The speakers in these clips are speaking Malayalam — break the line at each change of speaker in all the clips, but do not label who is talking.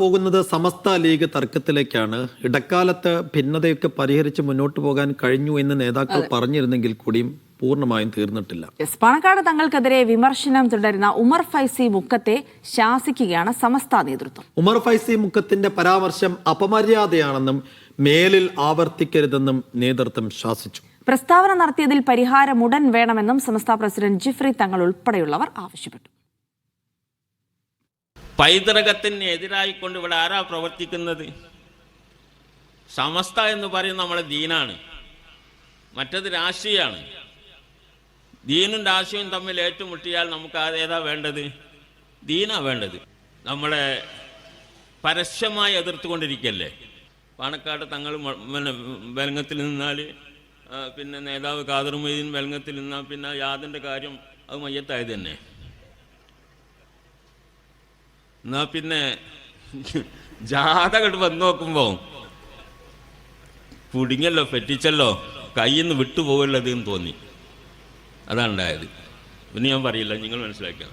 പോകുന്നത് സമസ്ത ലീഗ് തർക്കത്തിലേക്കാണ്. ഇടക്കാലത്ത് ഭിന്നതയൊക്കെ പരിഹരിച്ച് മുന്നോട്ട് പോകാൻ കഴിഞ്ഞു എന്ന് നേതാക്കൾ പറഞ്ഞിരുന്നെങ്കിൽ കൂടിയും പൂർണ്ണമായും തീർന്നിട്ടില്ല.
പാണക്കാട് തങ്ങൾക്കെതിരെ വിമർശനം തുടരുന്ന ഉമർ ഫൈസി മുക്കത്തെ ശാസിക്കുകയാണ് സമസ്ത നേതൃത്വം.
ഉമർ ഫൈസി മുക്കത്തിന്റെ പരാമർശം അപമര്യാദയാണെന്നും മേലിൽ ആവർത്തിക്കരുതെന്നും നേതൃത്വം ശാസിച്ചു.
പ്രസ്താവന നടത്തിയതിൽ പരിഹാരം ഉടൻ വേണമെന്നും സമസ്ത പ്രസിഡന്റ് ജിഫ്രി തങ്ങൾ ഉൾപ്പെടെയുള്ളവർ ആവശ്യപ്പെട്ടു.
പൈതൃകത്തിന് എതിരായിക്കൊണ്ട് ഇവിടെ ആരാ പ്രവർത്തിക്കുന്നത്? സമസ്ത എന്ന് പറയുന്നത് നമ്മളെ ദീനാണ്, മറ്റത് രാഷ്ട്രീയമാണ്. ദീനും രാഷ്ട്രീയവും തമ്മിൽ ഏറ്റുമുട്ടിയാൽ നമുക്ക് ഏതാ വേണ്ടത്? ദീനാ വേണ്ടത്. നമ്മളെ പരസ്യമായി എതിർത്തുകൊണ്ടിരിക്കുകയല്ലേ. പാണക്കാട് തങ്ങൾ വെലങ്ങത്തിൽ നിന്നാൽ പിന്നെ നേതാവ് ഖാദർ മൊയ്തീൻ വെലങ്ങത്തിൽ നിന്നാൽ പിന്നെ യാതിൻ്റെ കാര്യം അത് മയ്യത്തായത് തന്നെ. എന്നാൽ പിന്നെ ജാഥകൾ വന്നു നോക്കുമ്പോൾ പുടിങ്ങല്ലോ പെറ്റിച്ചല്ലോ കയ്യിൽ നിന്ന് വിട്ടുപോകുള്ളത് എന്ന് തോന്നി. അതാണ് ഉണ്ടായത്. പിന്നെ ഞാൻ പറയില്ല, നിങ്ങൾ മനസ്സിലാക്കിയാൽ.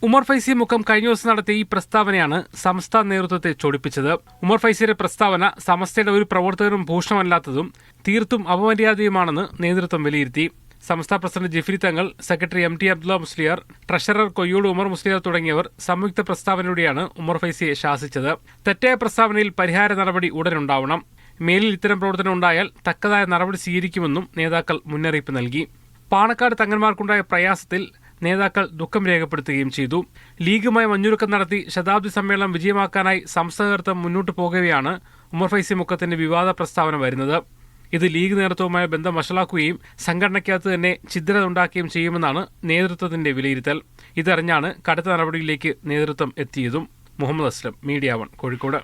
ഉമർ ഫൈസി മുക്കം കഴിഞ്ഞ ദിവസം നടത്തിയ ഈ പ്രസ്താവനയാണ് സമസ്ത നേതൃത്വത്തെ ചൊടിപ്പിച്ചത്. ഉമർ ഫൈസിയുടെ പ്രസ്താവന സമസ്തയുടെ ഒരു പ്രവർത്തകരും ഭൂഷണമല്ലാത്തതും തീർത്തും അപമര്യാദയുമാണെന്ന് നേതൃത്വം വിലയിരുത്തി. സംസ്ഥാന president Jifri Thangal, secretary MT Abdulla Musliyar, treasurer Koyyode Umar Musliyar തുടങ്ങിയവർ സംയുക്ത പ്രസ്താവനയിലൂടെയാണ് ഉമർ ഫൈസിയെ ശാസിച്ചത്. തെറ്റായ പ്രസ്താവനയിൽ പരിഹാര നടപടി ഉടനുണ്ടാവണം. മേലിൽ ഇത്തരം പ്രവർത്തനം ഉണ്ടായാൽ തക്കതായ നടപടി സ്വീകരിക്കുമെന്നും നേതാക്കൾ മുന്നറിയിപ്പ് നൽകി. പാണക്കാട് തങ്ങന്മാർക്കുണ്ടായ പ്രയാസത്തിൽ നേതാക്കൾ ദുഃഖം രേഖപ്പെടുത്തുകയും ചെയ്തു. ലീഗുമായി മഞ്ഞുരുക്കം നടത്തി ശതാബ്ദി സമ്മേളനം വിജയമാക്കാനായി സംസ്ഥാന നേതൃത്വം മുന്നോട്ട് പോകവെയാണ് ഉമർ ഫൈസി മുക്കത്തിന്റെ വിവാദ പ്രസ്താവന വരുന്നത്. ഇത് ലീഗ് നേതൃത്വവുമായി ബന്ധം വഷളാക്കുകയും സംഘടനയ്ക്കകത്ത് തന്നെ ഛിദ്രത ഉണ്ടാക്കുകയും ചെയ്യുമെന്നാണ് നേതൃത്വത്തിന്റെ വിലയിരുത്തൽ. ഇതറിഞ്ഞാണ് കടുത്ത നടപടിയിലേക്ക് നേതൃത്വം എത്തിയതും. മുഹമ്മദ് അസ്ലം, മീഡിയ 1, കോഴിക്കോട്.